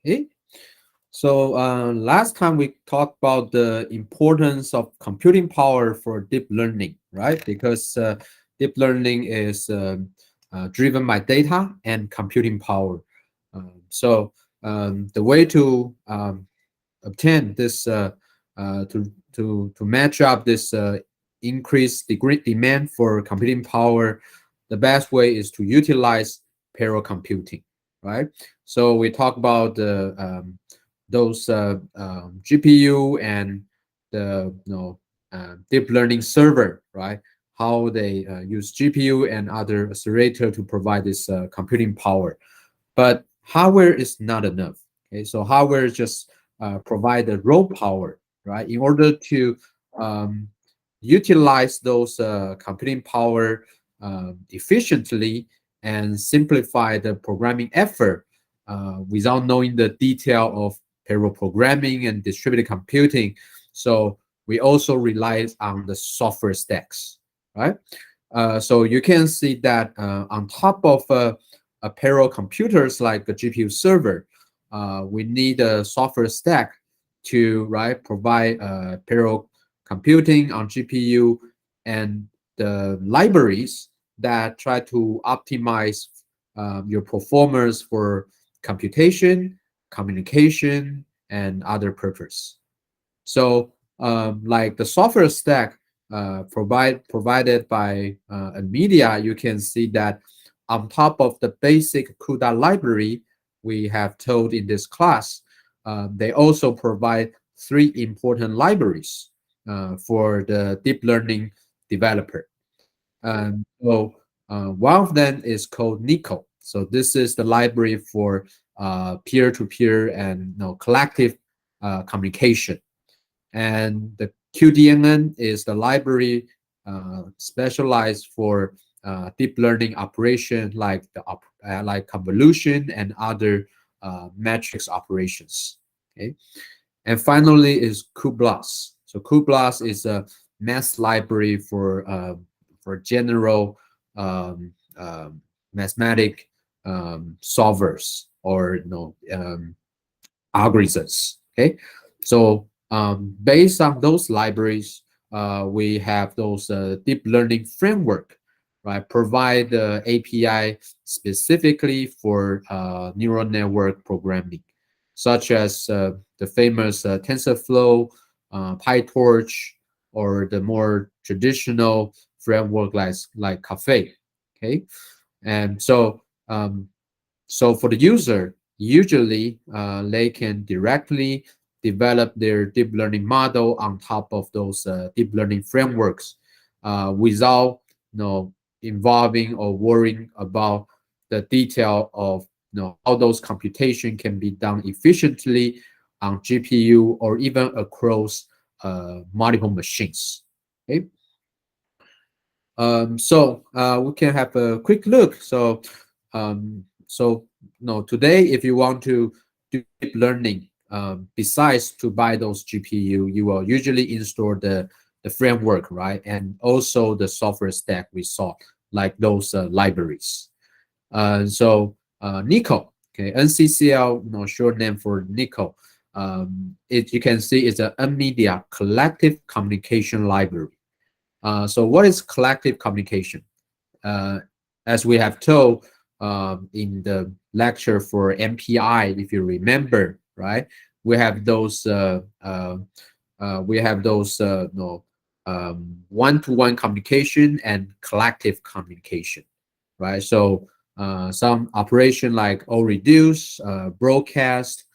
Okay. So last time we talked about the importance of computing power for deep learning, right? Because deep learning is driven by data and computing power. The way to obtain this to match up this increased degree demand for computing power, the best way is to utilize parallel computing, right? So we talk about the those GPU and the deep learning server, right? How they use GPU and other accelerator to provide this computing power, but hardware is not enough. Okay, so hardware just provide the raw power, right? In order to um, utilize those computing power efficiently and simplify the programming effort without knowing the detail of parallel programming and distributed computing. So we also rely on the software stacks, right? So you can see that on top of a parallel computers like a GPU server, we need a software stack to provide parallel computing on GPU and the libraries that try to optimize your performance for computation, communication, and other purpose. So like the software stack provided by NVIDIA, you can see that on top of the basic CUDA library we have told in this class, they also provide three important libraries for the deep learning developer. One of them is called Nico. So this is the library for peer-to-peer and collective communication. And the QDNN is the library specialized for deep learning operation like like convolution and other matrix operations. Okay, and finally is cuBLAS. So cuBLAS is a math library for general mathematic solvers or algorithms. Okay, so based on those libraries, we have those deep learning framework, right? Provide the API specifically for neural network programming, such as the famous TensorFlow, PyTorch, or the more traditional framework like Caffe. Okay, and so for the user, usually they can directly develop their deep learning model on top of those deep learning frameworks without involving or worrying about the detail of how those computation can be done efficiently on GPU or even across multiple machines. Okay. We can have a quick look. Today, if you want to do deep learning, besides to buy those GPU, you will usually install the framework, right? And also the software stack we saw, like those libraries. Nico, okay, NCCL, short name for Nico. You can see it's an NVIDIA Collective Communication Library. So what is collective communication? As we have told in the lecture for MPI, if you remember, right? We have those one-to-one communication and collective communication, right? So some operation like all reduce, broadcast,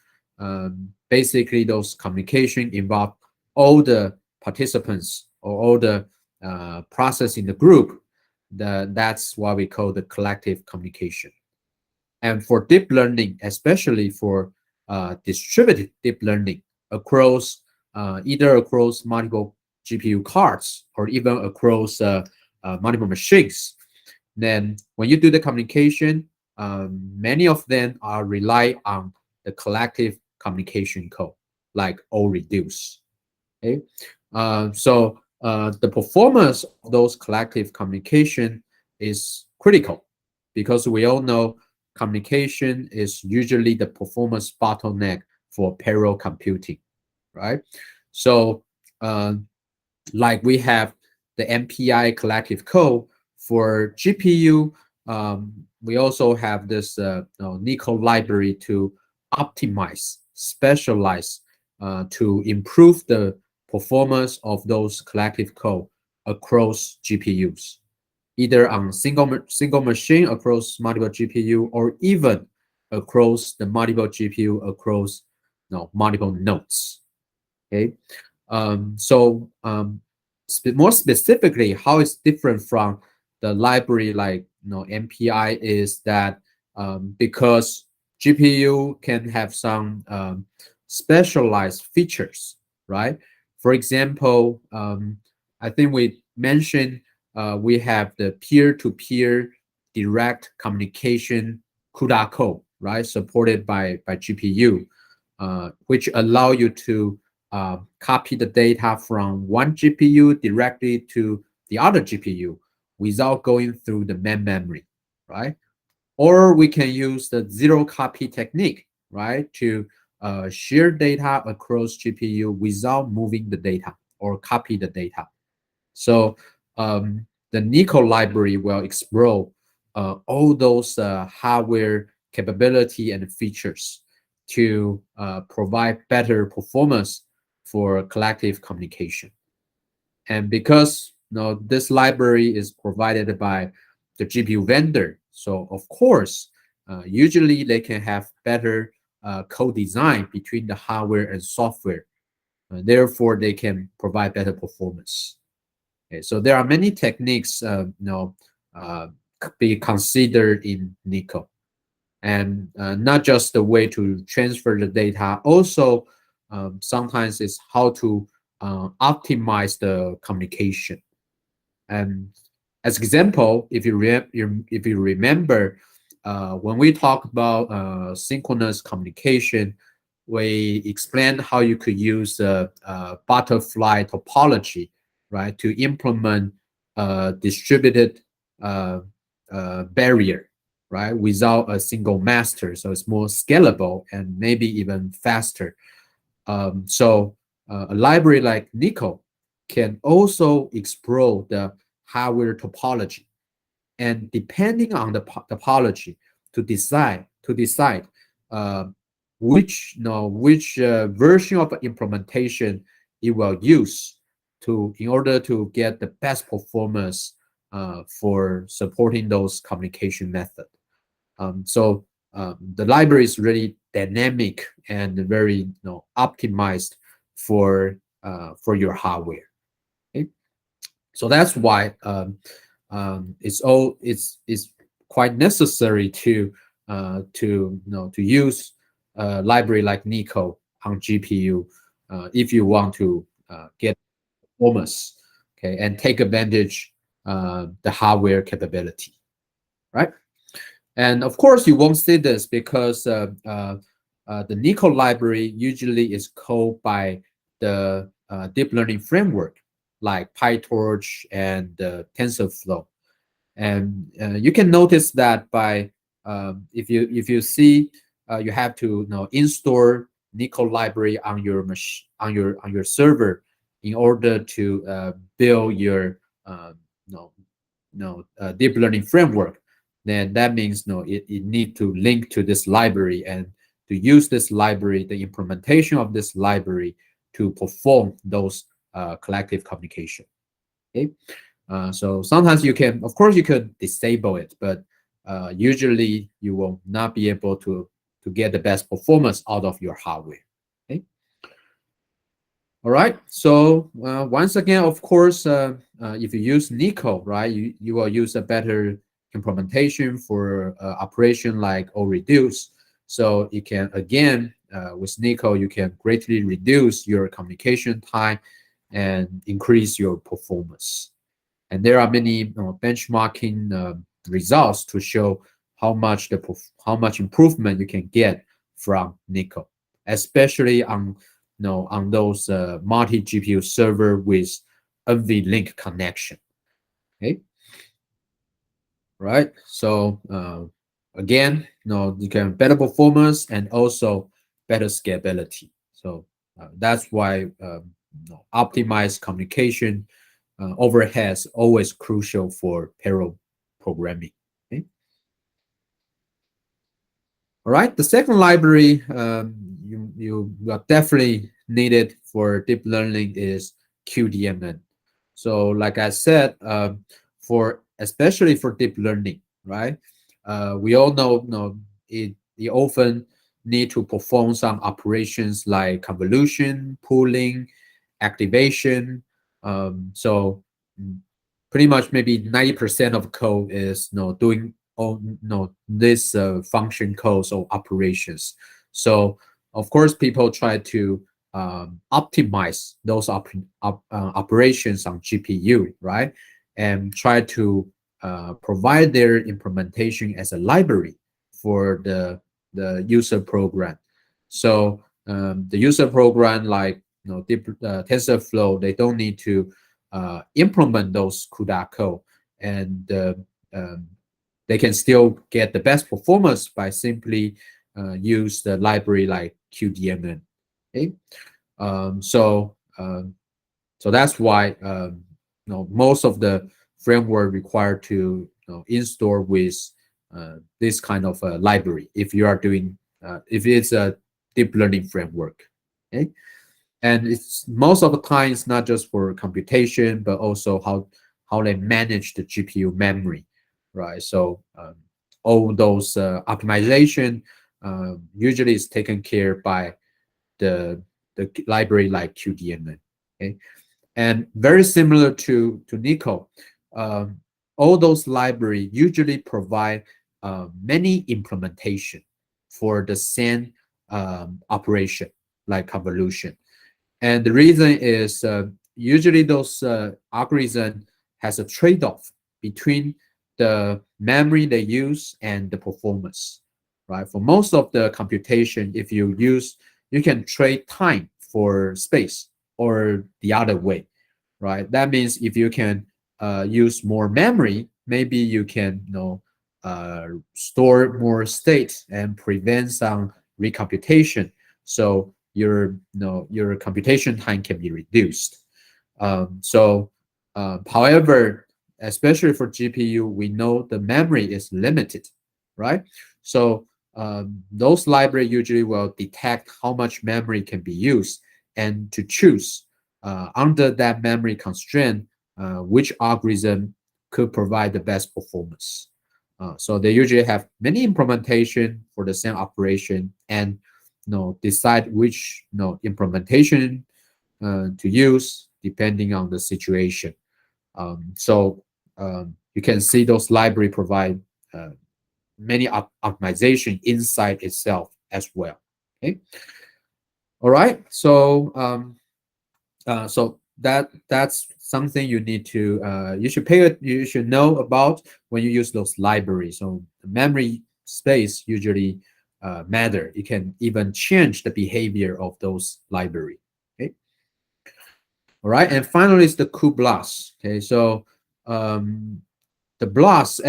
basically those communication involve all the participants or all the process in the group. That's what we call the collective communication. And for deep learning, especially for distributed deep learning across either across multiple GPU cards or even across multiple machines, then when you do the communication, many of them are rely on the collective communication code, like all reduce. Okay, the performance of those collective communication is critical because we all know communication is usually the performance bottleneck for parallel computing, right? So, uh, like we have the MPI collective code for GPU. We also have this NICO library to optimize, specialize, to improve the performance of those collective code across GPUs, either on single machine across multiple GPU, or even across the multiple GPU across multiple nodes. Okay, more specifically, how it's different from the library like MPI is that because GPU can have some specialized features, right? For example, I think we mentioned we have the peer-to-peer direct communication CUDA code, right? Supported by GPU, which allow you to copy the data from one GPU directly to the other GPU without going through the main memory, right? Or we can use the zero copy technique, right, to share data across GPU without moving the data or copy the data. So the NICO library will explore all those hardware capability and features to provide better performance for collective communication. And because this library is provided by the GPU vendor, so of course, usually they can have better co-design between the hardware and software. Therefore, they can provide better performance. Okay, so there are many techniques, uh, be considered in NICO, and not just the way to transfer the data. Also, sometimes it's how to optimize the communication. And as example, if you remember, when we talk about synchronous communication, we explained how you could use butterfly topology, right, to implement a distributed uh, barrier, right, without a single master. So it's more scalable and maybe even faster. A library like NICO can also explore the hardware topology, and depending on the topology, to decide uh, which version of implementation it will use to in order to get the best performance for supporting those communication method. The library is really dynamic and very optimized for your hardware. Okay? So that's why it's quite necessary to use a library like NICO on GPU if you want to get performance, okay, and take advantage the hardware capability, right? And of course, you won't see this because the NICO library usually is called by the deep learning framework like PyTorch and TensorFlow. And you can notice that by if you see you have to install NICO library on your machine on your server in order to build your deep learning framework, then that means it need to link to this library and to use this library, the implementation of this library to perform those collective communication. Okay, so sometimes of course, you could disable it, but usually you will not be able to get the best performance out of your hardware. Okay. All right. So once again, of course, if you use NICO, right, you will use a better implementation for operation like O reduce. So you can again with NICO, you can greatly reduce your communication time and increase your performance. And there are many benchmarking results to show how much improvement you can get from NICO, especially on those multi GPU server with NVLink connection. Okay, right. So Again, you can better performance and also better scalability. So that's why optimized communication overheads always crucial for parallel programming. Okay? All right, the second library you are definitely needed for deep learning is QDMN. So, like I said, for especially for deep learning, right? We all know, you often need to perform some operations like convolution, pooling, activation. So, mm, pretty much maybe 90% of code is doing all this function codes or operations. So of course people try to optimize those operations on GPU, right? And try to provide their implementation as a library for the user program. So the user program like deep TensorFlow, they don't need to implement those CUDA code, and um, they can still get the best performance by simply use the library like QDMN. Okay, um, so um, so that's why most of the framework required to install with this kind of library if you are doing if it's a deep learning framework. Okay, and it's most of the time it's not just for computation but also how they manage the GPU memory, right? So all those optimization usually is taken care by the library like QDMN. Okay, and very similar to Nico, um, all those library usually provide many implementation for the same operation like convolution. And the reason is usually those algorithm has a trade-off between the memory they use and the performance, right? For most of the computation, if you can trade time for space or the other way, right? That means if you can use more memory, maybe you can store more state and prevent some recomputation. So your computation time can be reduced. However, especially for GPU, we know the memory is limited, right? So those library usually will detect how much memory can be used and to choose under that memory constraint which algorithm could provide the best performance. So they usually have many implementation for the same operation and decide which implementation to use depending on the situation. You can see those library provide many optimization inside itself as well. Okay. All right. So that's something you need to you should know about when you use those libraries. So the memory space usually matter. You can even change the behavior of those library. Okay. All right, and finally is the cuBLAS. Okay, so um, the BLAS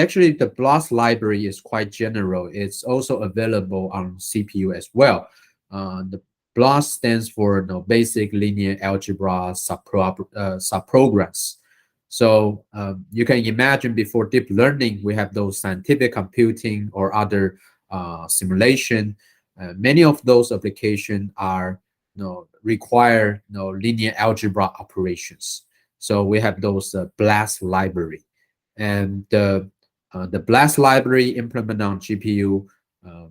library is quite general. It's also available on CPU as well. The BLAS stands for basic linear algebra subprograms. So you can imagine before deep learning, we have those scientific computing or other simulation. Many of those applications are require linear algebra operations. So we have those BLAS library, and the BLAS library implemented on GPU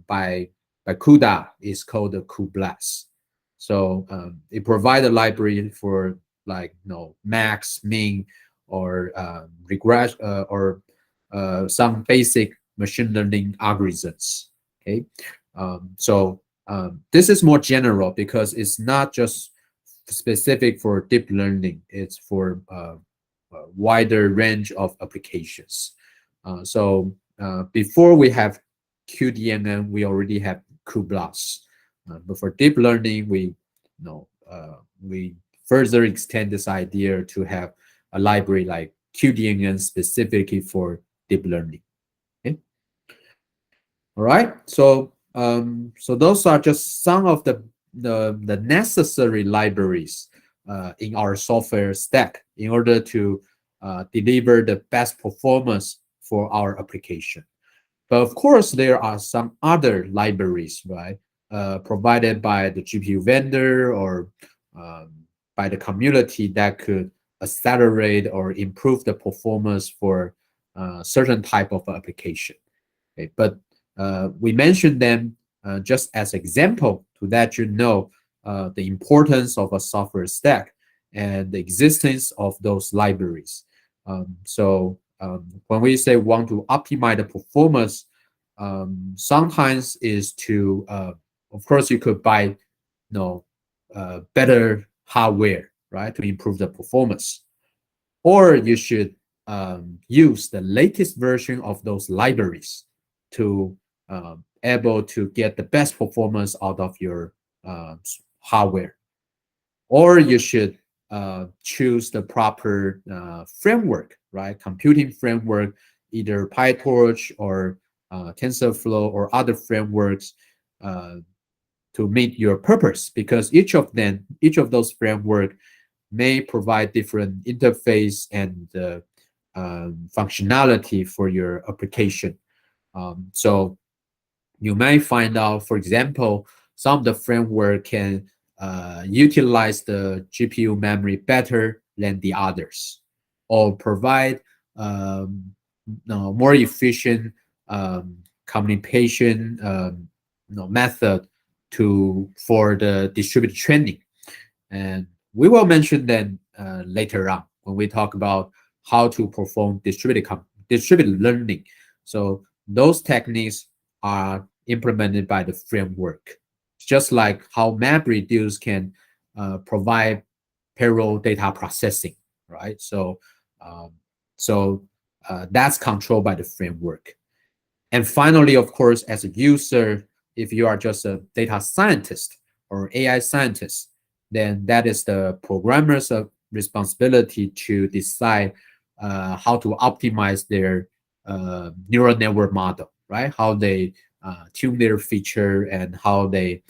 by CUDA is called the cuBLAS. So it provides a library for like max, min, or regress or some basic machine learning algorithms. Okay, this is more general because it's not just specific for deep learning. It's for a wider range of applications. Before we have QDMN, we already have cuBLAS. But for deep learning, we further extend this idea to have a library like QDMN specifically for deep learning. Okay? All right. So those are just some of the necessary libraries in our software stack in order to deliver the best performance for our application. But of course, there are some other libraries, right, provided by the GPU vendor or um, by the community that could accelerate or improve the performance for certain type of application. Okay, but we mentioned them just as example to let you know the importance of a software stack and the existence of those libraries. When we say want to optimize the performance, sometimes is to, of course, you could buy, better hardware, right, to improve the performance, or you should use the latest version of those libraries to able to get the best performance out of your hardware, or you should choose the proper framework, right? Computing framework, either PyTorch or TensorFlow or other frameworks uh, to meet your purpose, because each of those framework may provide different interface and functionality for your application. So you may find out, for example, some of the framework can utilize the GPU memory better than the others, or provide more efficient communication method to for the distributed training. And we will mention them later on when we talk about how to perform distributed learning. So those techniques are implemented by the framework, just like how MapReduce can provide parallel data processing, right? Um, so that's controlled by the framework. And finally, of course, as a user, if you are just a data scientist or AI scientist, then that is the programmer's responsibility to decide how to optimize their neural network model, right? How they tune their feature and how they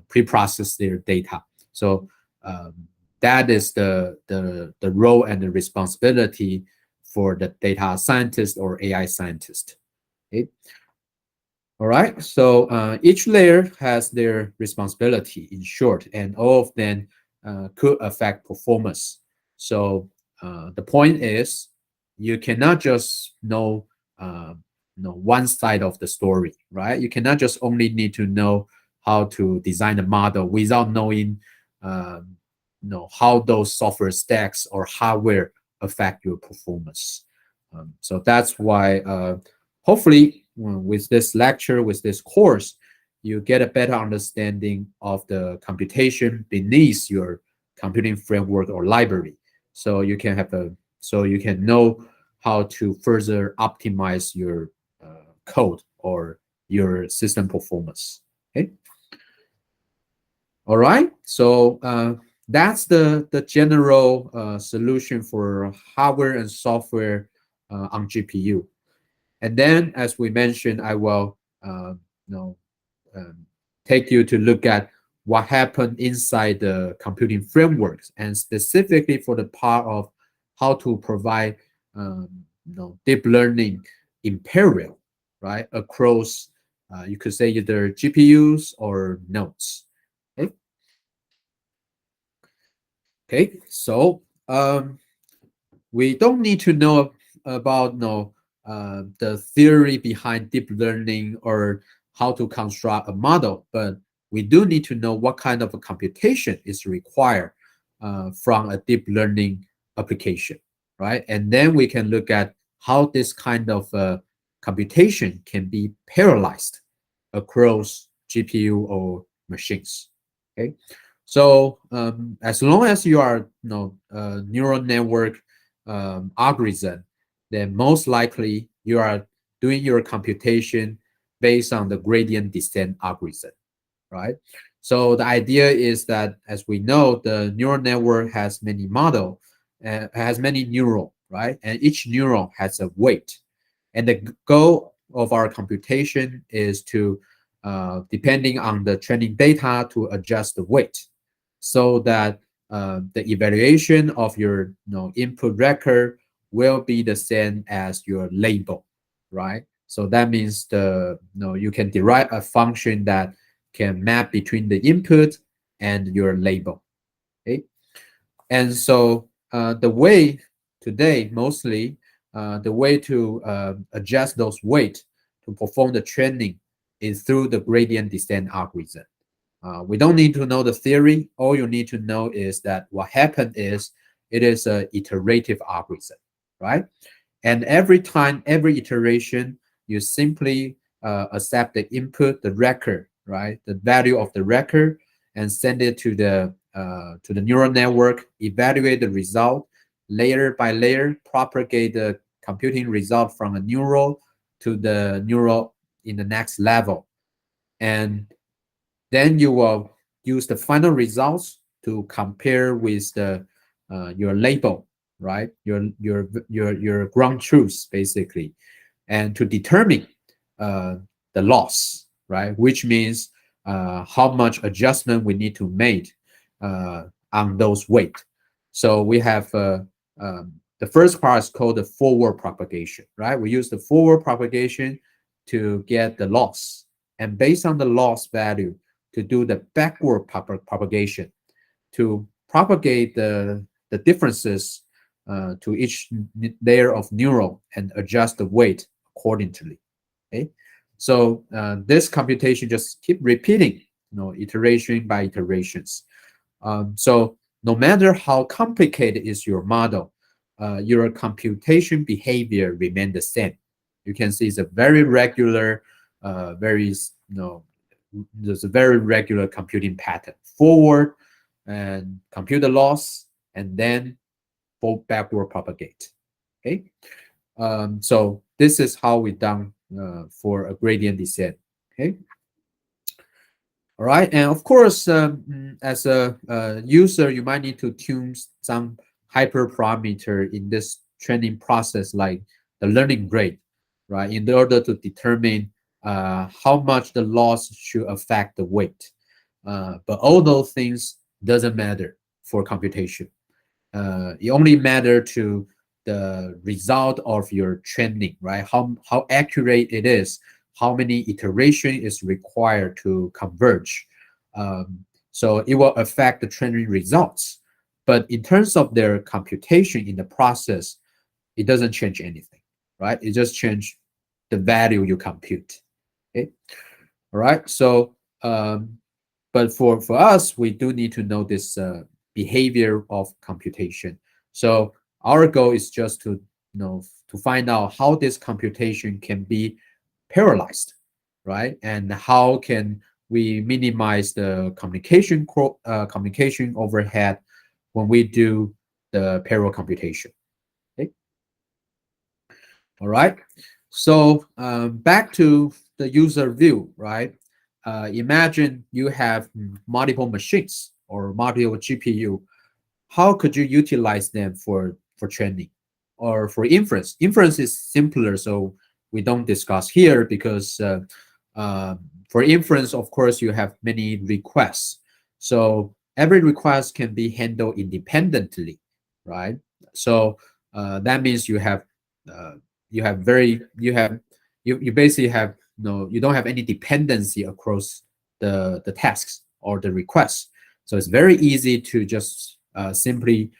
pre-process their data. So um, that is the role and the responsibility for the data scientist or AI scientist. Okay. All right. So each layer has their responsibility in short, and all of them could affect performance. So the point is, you cannot just know one side of the story, right? You cannot just only need to know how to design a model without knowing, how those software stacks or hardware affect your performance. So that's why hopefully with this lecture, with this course, you get a better understanding of the computation beneath your computing framework or library. So you can know how to further optimize your code or your system performance. Okay. All right. So that's the general solution for hardware and software on GPU. And then, as we mentioned, I will you know, um, take you to look at what happened inside the computing frameworks, and specifically for the part of how to provide deep learning in parallel, right, across you could say either GPUs or nodes. Okay. Okay. So we don't need to know about the theory behind deep learning or how to construct a model, but we do need to know what kind of a computation is required from a deep learning application, right? And then we can look at how this kind of computation can be parallelized across GPU or machines. Okay, so as long as you are neural network algorithm, then most likely you are doing your computation based on the gradient descent algorithm, right? So the idea is that, as we know, the neural network has many model, has many neural, right? And each neuron has a weight. And the goal of our computation is to, depending on the training data, to adjust the weight so that the evaluation of your input record will be the same as your label, right? So that means you can derive a function that can map between the input and your label. Okay, and so the way today mostly the way to adjust those weight to perform the training is through the gradient descent algorithm. We don't need to know the theory. All you need to know is that what happened is it is an iterative algorithm, right? And every time, every iteration, you simply accept the input, the record, right? The value of the record, and send it to the neural network, evaluate the result, layer by layer, propagate the computing result from a neural to the neural in the next level. And then you will use the final results to compare with the your label, right? Your ground truth basically, and to determine the loss, right? Which means how much adjustment we need to make on those weight. So we have the first part is called the forward propagation, right? We use the forward propagation to get the loss, and based on the loss value, to do the backward propagation to propagate the differences to each layer of neural and adjust the weight accordingly. Okay, so this computation just keep repeating, iteration by iterations. So no matter how complicated is your model, your computation behavior remain the same. You can see it's a very regular, very there's a very regular computing pattern: forward and compute the loss, and then backward propagate. Okay, so this is how we done for a gradient descent. Okay. All right, and of course, as a user, you might need to tune some hyperparameter in this training process, like the learning rate, right, in order to determine how much the loss should affect the weight. But all those things doesn't matter for computation. It only matter to the result of your training, right? How accurate it is, how many iteration is required to converge. So it will affect the training results. But in terms of their computation in the process, it doesn't change anything, right? It just change the value you compute. Okay, all right. So, but for us, we do need to know this behavior of computation. So our goal is just to to find out how this computation can be parallelized, right? And how can we minimize the communication overhead when we do the parallel computation. Okay. All right. So back to the user view, right? Imagine you have multiple machines or multiple GPU. How could you utilize them for training or for inference? Inference is simpler, so we don't discuss here because for inference, of course, you have many requests. So every request can be handled independently, right? So that means you basically have you don't have any dependency across the tasks or the requests. So it's very easy to just simply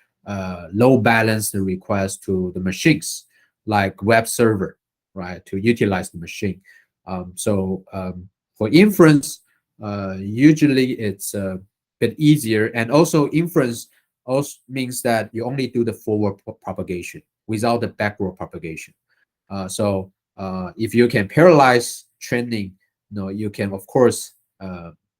load balance the request to the machines, like web server, right, to utilize the machine. For inference, usually it's a bit easier, and also inference also means that you only do the forward propagation without the backward propagation. If you can parallelize training, you can of course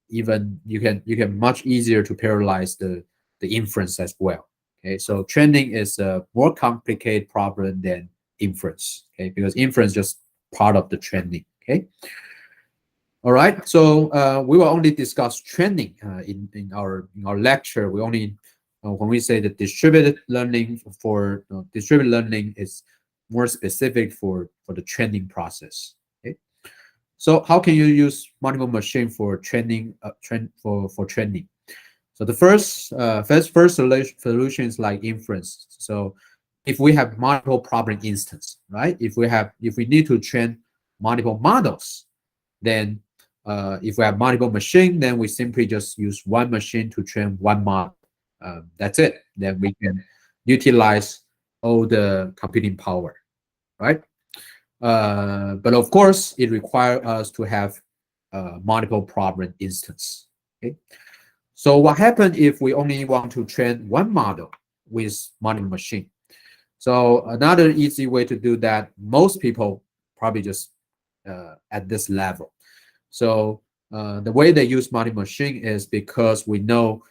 even you can much easier to parallelize the inference as well. Okay, so training is a more complicated problem than inference. Okay, because inference is just part of the training. Okay. All right, so we will only discuss training in our lecture. We only when we say that distributed learning distributed learning is more specific for the training process. So how can you use multiple machine for training? For training. So the first solution is like inference. So if we have multiple problem instance, right? If we need to train multiple models, then if we have multiple machine, then we simply just use one machine to train one model. That's it. Then we can utilize all the computing power, right? But of course, it requires us to have multiple problem instance. Okay. So what happens if we only want to train one model with multiple machine? So another easy way to do that, most people probably just at this level. So the way they use multiple machine is because we know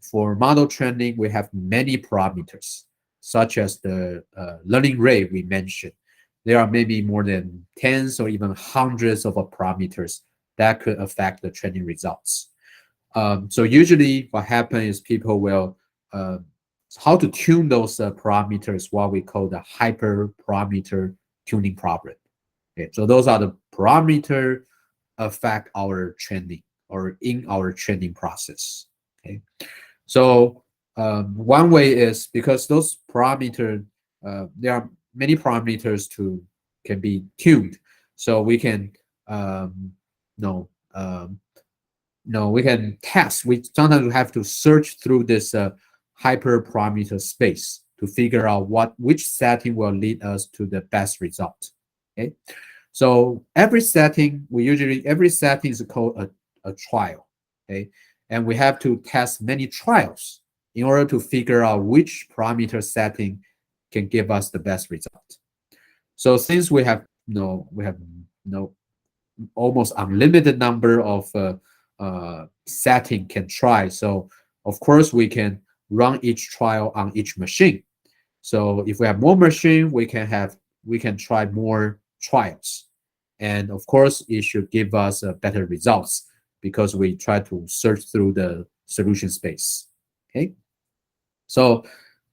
for model training, we have many parameters, such as the learning rate we mentioned. There are maybe more than tens or even hundreds of parameters that could affect the training results. So usually what happens is people will uh, how to tune those parameters, what we call the hyperparameter tuning problem. Okay, so those are the parameter affect our training or in our training process. Okay, so one way is because those parameters, there are many parameters to can be tuned, so we can no no, we can test. We sometimes have to search through this hyperparameter space to figure out which setting will lead us to the best result. Okay, so every setting is called a trial. Okay, and we have to test many trials in order to figure out which parameter setting can give us the best result. So since we have no almost unlimited number of setting can try. So of course we can run each trial on each machine. So if we have more machine, we can try more trials, and of course it should give us better results because we try to search through the solution space. Okay, so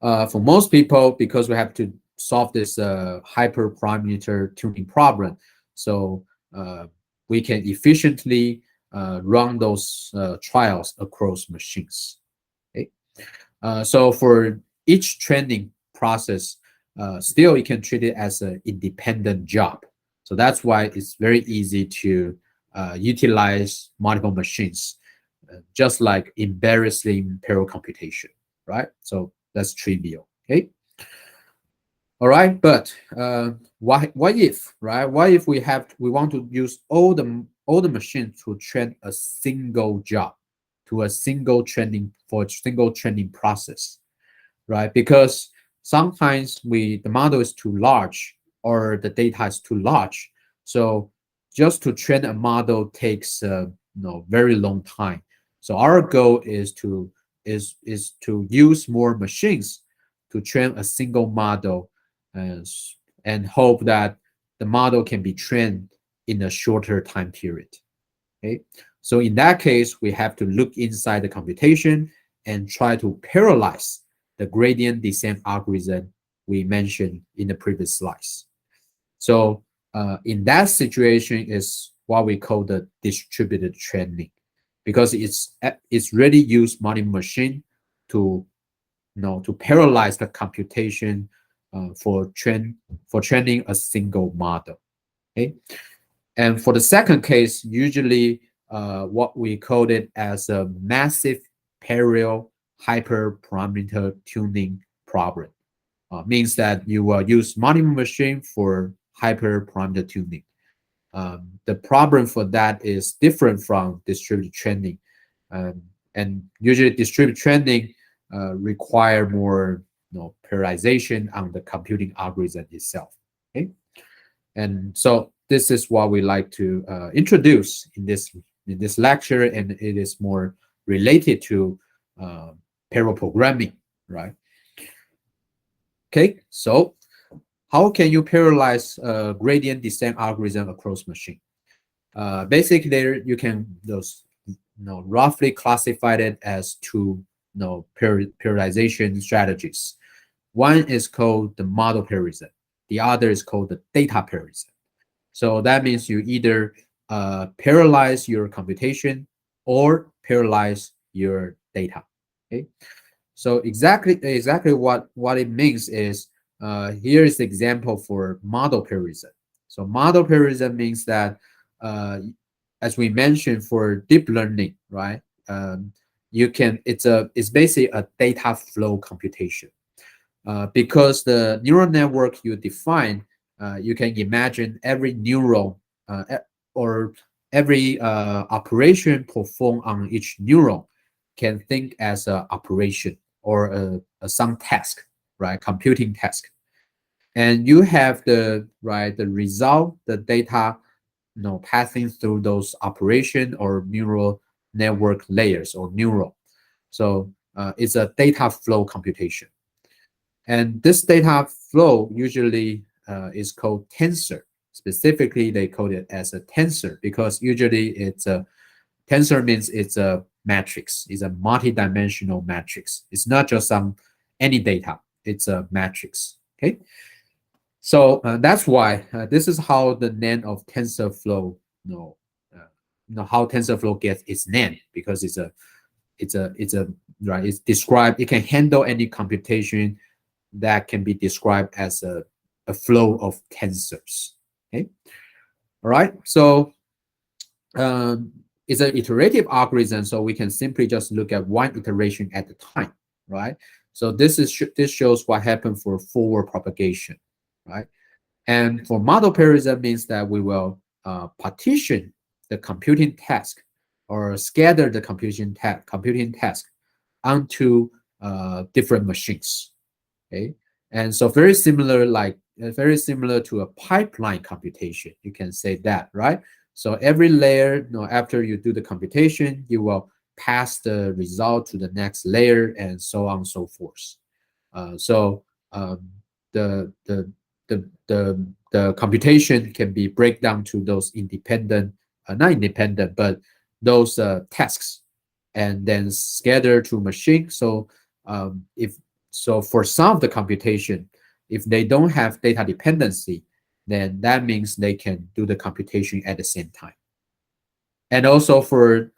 for most people, because we have to solve this hyperparameter tuning problem, so uh, we can efficiently run those trials across machines. Okay, so for each training process, still you can treat it as an independent job. So that's why it's very easy to utilize multiple machines, just like embarrassing parallel computation, right? So that's trivial. Okay. All right, but what if, right? What if we want to use all the machines to train a single job, to a single training for a single training process, right? Because sometimes the model is too large or the data is too large, so just to train a model takes very long time. So our goal is to use more machines to train a single model, and, and hope that the model can be trained in a shorter time period. Okay, so in that case, we have to look inside the computation and try to parallelize the gradient descent algorithm we mentioned in the previous slides. So in that situation is what we call the distributed training, because it's really use multiple machine to to parallelize the computation for training a single model. Okay, and for the second case, usually what we code it as a massive parallel hyperparameter tuning problem. Means that you will use multiple machine for hyperparameter tuning. The problem for that is different from distributed training, and usually distributed training require more parallelization on the computing algorithm itself. Okay, and so this is what we like to introduce in this lecture, and it is more related to parallel programming, right? Okay, so how can you parallelize gradient descent algorithm across machine? Basically, there you can roughly classify it as two parallelization strategies. One is called the model parallelism. The other is called the data parallelism. So that means you either paralyze your computation or paralyze your data. Okay, so exactly what it means is, here is the example for model parallelism. So model parallelism means that, as we mentioned for deep learning, right? You can it's basically a data flow computation. Because the neural network you define, you can imagine every neuron, or every operation performed on each neuron can think as an operation or some task, right? Computing task. And you have the result, the data, passing through those operation or neural network layers or neural. So it's a data flow computation. And this data flow usually is called tensor. Specifically, they code it as a tensor because usually it's a tensor means it's a matrix. It's a multi-dimensional matrix. It's not just any data. It's a matrix. Okay. So that's why this is how the name of TensorFlow, how TensorFlow gets its name, because it's a right. It's described. It can handle any computation that can be described as a flow of tensors. Okay, all right. So it's an iterative algorithm, so we can simply just look at one iteration at a time, right? So this shows what happened for forward propagation, right? And for model parallelism means that we will partition the computing task or scatter the computing task onto different machines. Okay, and so very similar, very similar to a pipeline computation. You can say that, right? So every layer, after you do the computation, you will pass the result to the next layer, and so on and so forth. So the, the the computation can be break down to those independent, not independent, but those tasks, and then scatter to machine. So if so, for some of the computation, if they don't have data dependency, then that means they can do the computation at the same time. And also for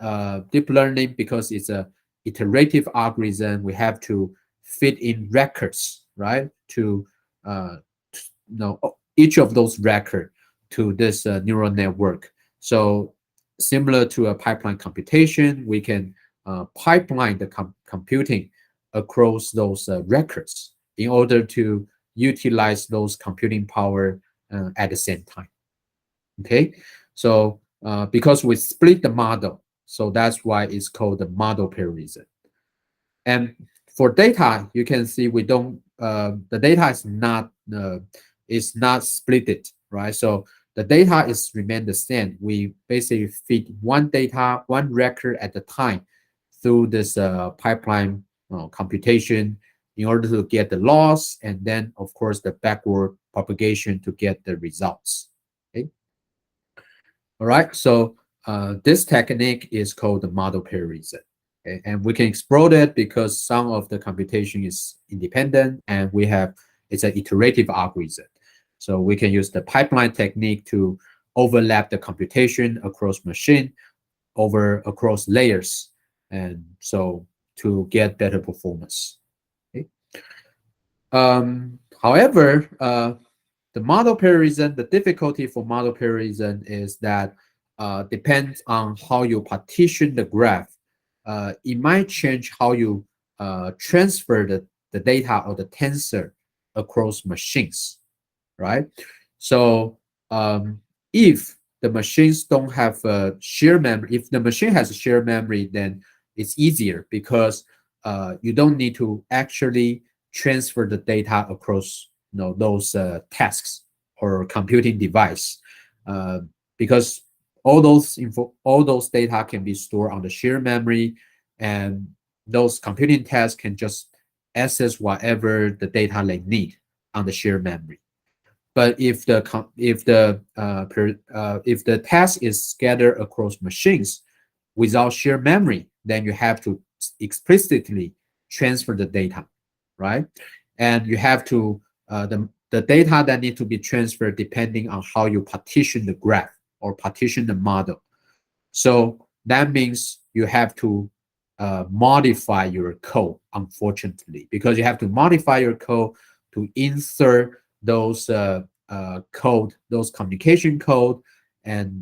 deep learning, because it's a iterative algorithm, we have to fit in records, right? To each of those records to this neural network. So similar to a pipeline computation, we can pipeline the computing across those records in order to utilize those computing power at the same time. Okay, so because we split the model, so that's why it's called the model parallelism. And for data, you can see we don't the data is not splitted, right? So the data is remain the same. We basically feed one record at a time through this pipeline computation in order to get the loss, and then of course the backward propagation to get the results. Okay. All right. So this technique is called the model parallelism. Okay? And we can explore that because some of the computation is independent, and it's an iterative algorithm. So we can use the pipeline technique to overlap the computation across machine, across layers, and so to get better performance. Okay? However, the difficulty for model parallelism is that depends on how you partition the graph. It might change how you transfer the data or the tensor across machines, right? So if the machines don't have a shared memory, if the machine has a shared memory, then it's easier because you don't need to actually transfer the data across those tasks or computing device, because all those data can be stored on the shared memory, and those computing tasks can just access whatever the data they need on the shared memory. But if the task is scattered across machines without shared memory, then you have to explicitly transfer the data, right? And you have to the data that need to be transferred depending on how you partition the graph. or partition the model. So that means you have to modify your code, unfortunately, because you have to modify your code to insert those code, those communication code and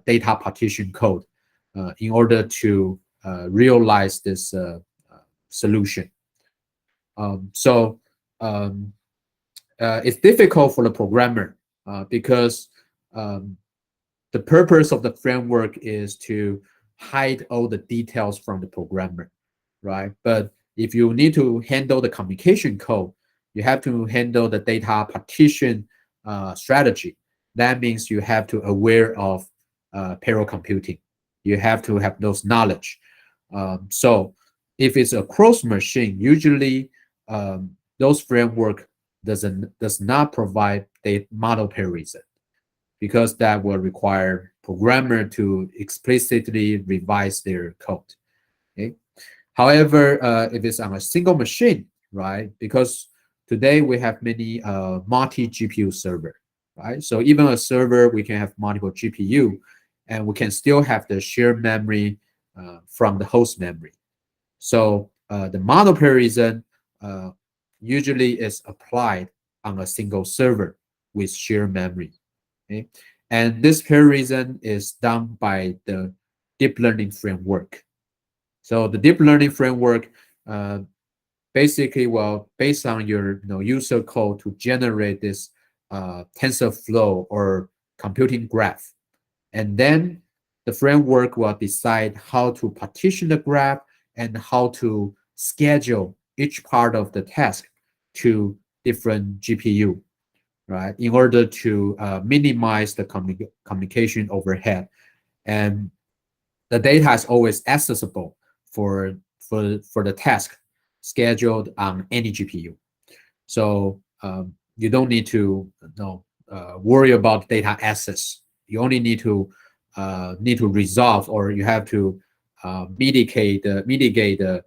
data partition code in order to realize this solution. So it's difficult for the programmer because the purpose of the framework is to hide all the details from the programmer, right? But if you need to handle the communication code, you have to handle the data partition strategy. That means you have to aware of parallel computing. You have to have those knowledge. So if it's a cross machine, usually those framework does not provide the model pair reason, because that will require programmer to explicitly revise their code. Okay. However, if it's on a single machine, right? Because today we have many multi-GPU server, right? So even a server, we can have multiple GPU, and we can still have the shared memory from the host memory. So the model pair reason usually is applied on a single server with shared memory. Okay? And this pair reason is done by the deep learning framework. So the deep learning framework basically will, based on your user code, to generate this TensorFlow or computing graph. And then the framework will decide how to partition the graph and how to schedule each part of the task to different GPU, right, in order to minimize the communication overhead. And the data is always accessible for the task scheduled on any GPU. So you don't need to worry about data access. You only need to resolve, or you have to mitigate the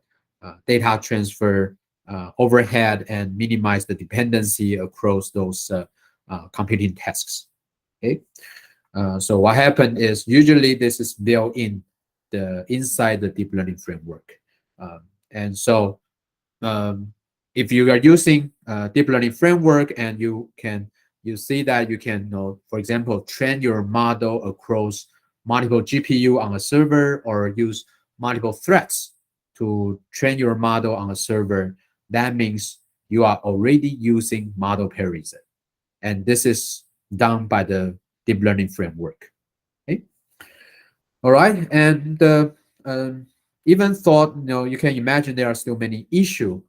data transfer overhead and minimize the dependency across those computing tasks. Okay, so what happened is usually this is built in inside the deep learning framework, and so if you are using deep learning framework and you see that you can, for example, train your model across multiple GPU on a server, or use multiple threads to train your model on a server, that means you are already using model pair reason. And this is done by the deep learning framework. Okay. All right. And even thought, you can imagine there are still many issues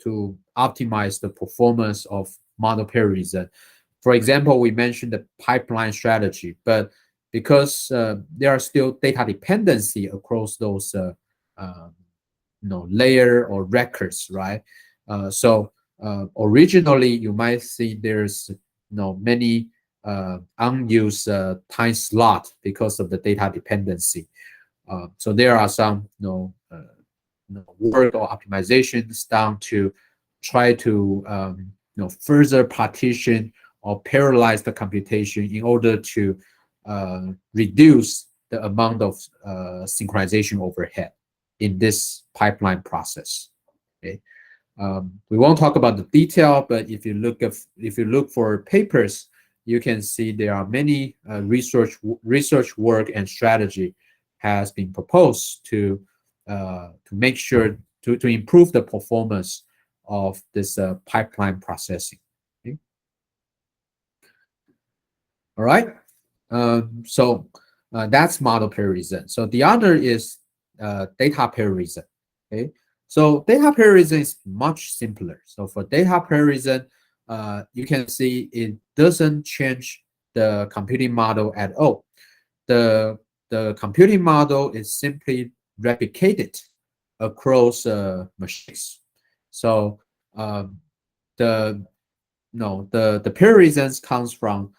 to optimize the performance of model pair reason. For example, we mentioned the pipeline strategy, but because there are still data dependency across those layer or records, right? So originally you might see there's many unused time slot because of the data dependency. So there are some work or optimizations done to try to further partition or parallelize the computation in order to reduce the amount of synchronization overhead in this pipeline process. Okay, we won't talk about the detail, but if you look for papers, you can see there are many research work and strategy has been proposed to make sure to improve the performance of this pipeline processing. Okay. All right. So that's model pair reason. So the other is data pair reason. Okay. So data pair reason is much simpler. So for data pair reason, you can see it doesn't change the computing model at all. The computing model is simply replicated across machines. So the pair reasons comes from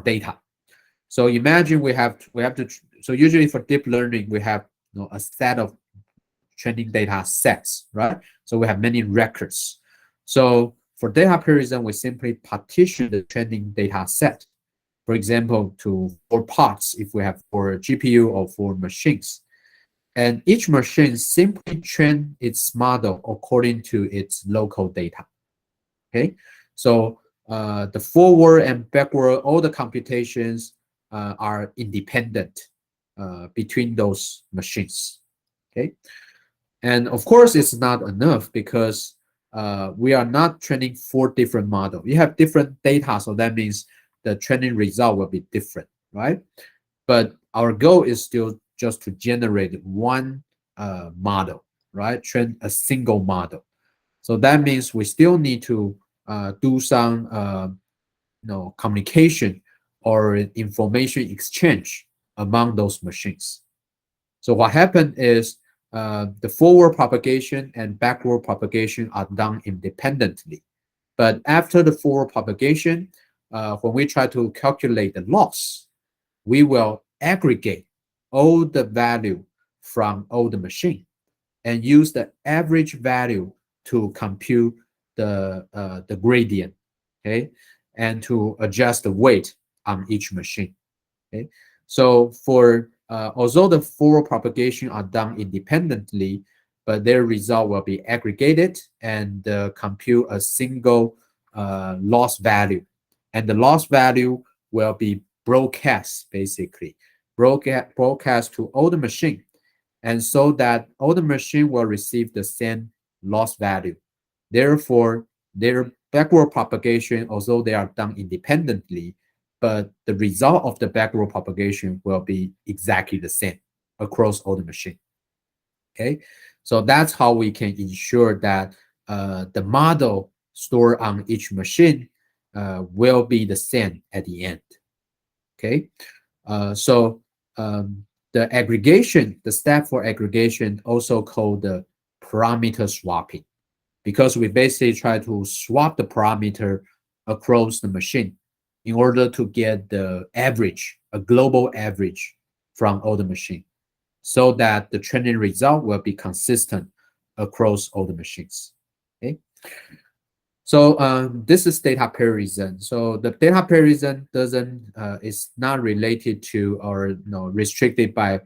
data. So imagine we have to. So usually for deep learning, we have a set of training data sets, right? So we have many records. So for data pair reason, we simply partition the training data set for example, to 4 parts if we have 4 GPU or 4 machines. And each machine simply train its model according to its local data. Okay, so the forward and backward, all the computations are independent between those machines. Okay, and of course, it's not enough because we are not training 4 different models. You have different data, so that means the training result will be different, right? But our goal is still just to generate one model, right? Train a single model. So that means we still need to do some communication or information exchange among those machines. So what happened is the forward propagation and backward propagation are done independently. But after the forward propagation, when we try to calculate the loss, we will aggregate all the value from all the machine and use the average value to compute the gradient, okay, and to adjust the weight on each machine. Okay, so for although the forward propagation are done independently, but their result will be aggregated and compute a single loss value, and the loss value will be broadcast, basically broadcast to all the machine, and so that all the machine will receive the same loss value. Therefore, their backward propagation, although they are done independently, but the result of the backward propagation will be exactly the same across all the machine. Okay, so that's how we can ensure that the model stored on each machine will be the same at the end. Okay, so the aggregation, the step for aggregation, also called the parameter swapping, because we basically try to swap the parameter across the machine in order to get the average, a global average from all the machine, so that the training result will be consistent across all the machines. Okay. So this is data parallelism. So the data parallelism doesn't is not related to or restricted by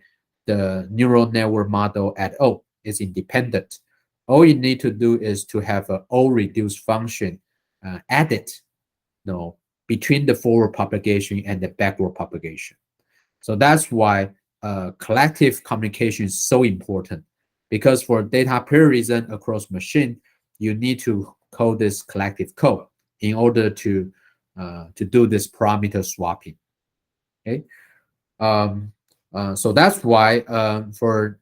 the neural network model at all. It's independent. All you need to do is to have an O reduced function added between the forward propagation and the backward propagation. So that's why collective communication is so important, because for data parallelism across machine, you need to code this collective code in order to do this parameter swapping. Okay, so that's why for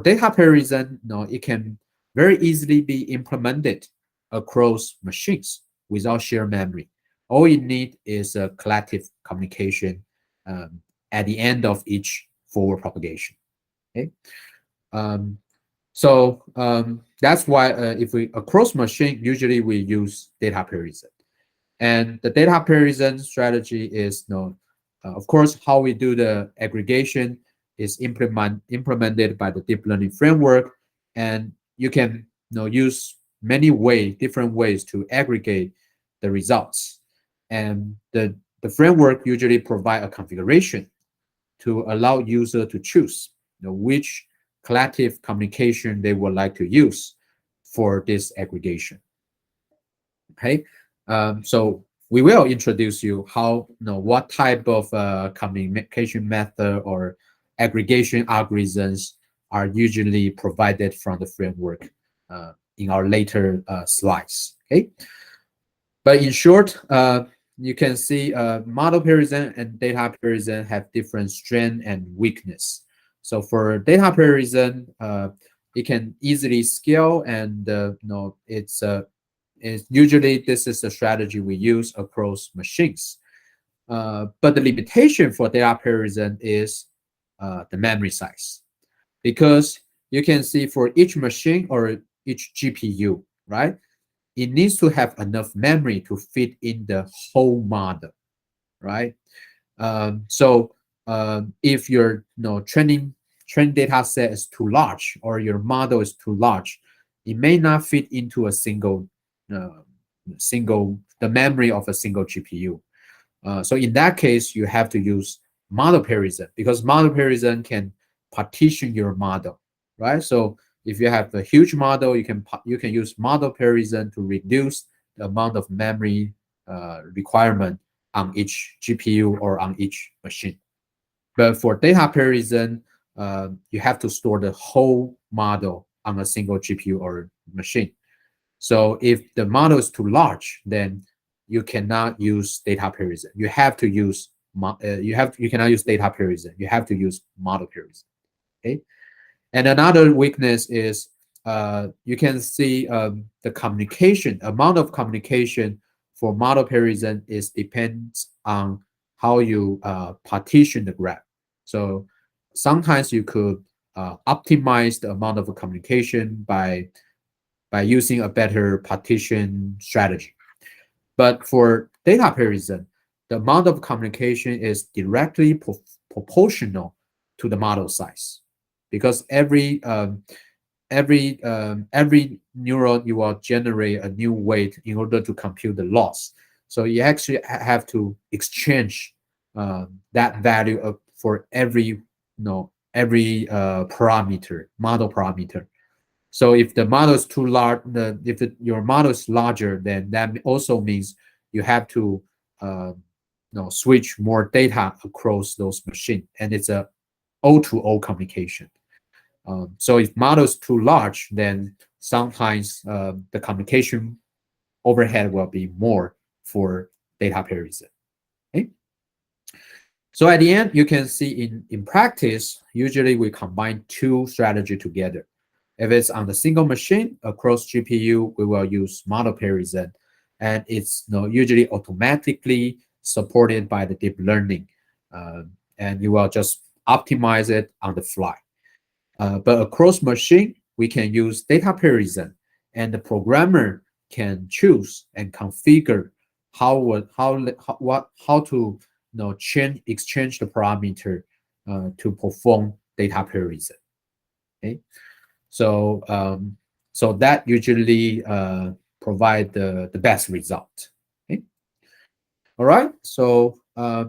data parallelism, it can very easily be implemented across machines without shared memory. All you need is a collective communication at the end of each forward propagation. Okay, so that's why if we across machine, usually we use data parallelism, and the data parallelism strategy is of course, how we do the aggregation is implemented by the deep learning framework, and you can use many different ways to aggregate the results, and the framework usually provide a configuration to allow user to choose which collective communication they would like to use for this aggregation. Okay, so we will introduce you how what type of communication method or aggregation algorithms are usually provided from the framework in our later slides. Okay, but in short, you can see model parallelism and data parallelism have different strength and weakness. So for data parallelism, it can easily scale, and it's usually this is the strategy we use across machines. But the limitation for data parallelism is the memory size, because you can see for each machine or each GPU, right? It needs to have enough memory to fit in the whole model, right? So if your training data set is too large, or your model is too large, it may not fit into a the memory of a single GPU. So in that case, you have to use model comparison, because model comparison can partition your model, right? So if you have a huge model, you can use model comparison to reduce the amount of memory requirement on each GPU or on each machine. But for data comparison, you have to store the whole model on a single GPU or machine. So if the model is too large, then you cannot use data comparison. You have to use you cannot use data comparison. You have to use model comparison. Okay. And another weakness is you can see the communication amount of communication for model comparison is depends on how you partition the graph. So sometimes you could optimize the amount of communication by using a better partition strategy. But for data comparison, the amount of communication is directly proportional to the model size, because every neuron you will generate a new weight in order to compute the loss. So you actually have to exchange that value for every parameter, model parameter. So if the model is too large, your model is larger, then that also means you have to switch more data across those machines, and it's a O2O communication. So if model is too large, then sometimes the communication overhead will be more for data comparison. Okay? So at the end, you can see in practice, usually we combine two strategies together. If it's on the single machine across GPU, we will use model comparison, and it's usually automatically supported by the deep learning, and you will just optimize it on the fly. But across machine, we can use data comparison, and the programmer can choose and configure how to exchange the parameter to perform data comparison. Okay. So that usually provide the best result. Okay. All right. So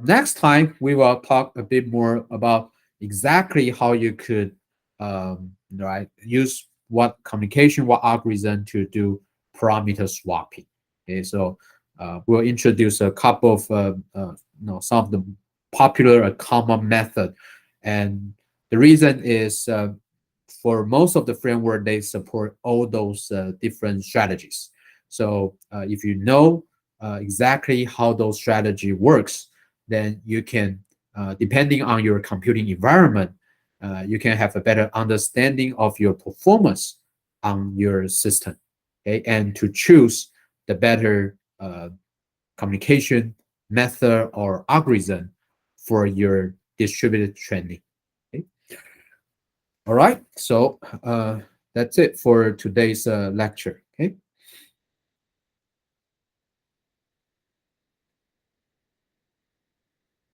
next time we will talk a bit more about exactly how you could use what algorithm to do parameter swapping. Okay. So we'll introduce a couple of some of the popular common method, and the reason is for most of the framework, they support all those different strategies. So if you know exactly how those strategy works, then you can, depending on your computing environment, you can have a better understanding of your performance on your system, okay, and to choose the better communication method or algorithm for your distributed training. Okay. All right, so that's it for today's lecture. Okay.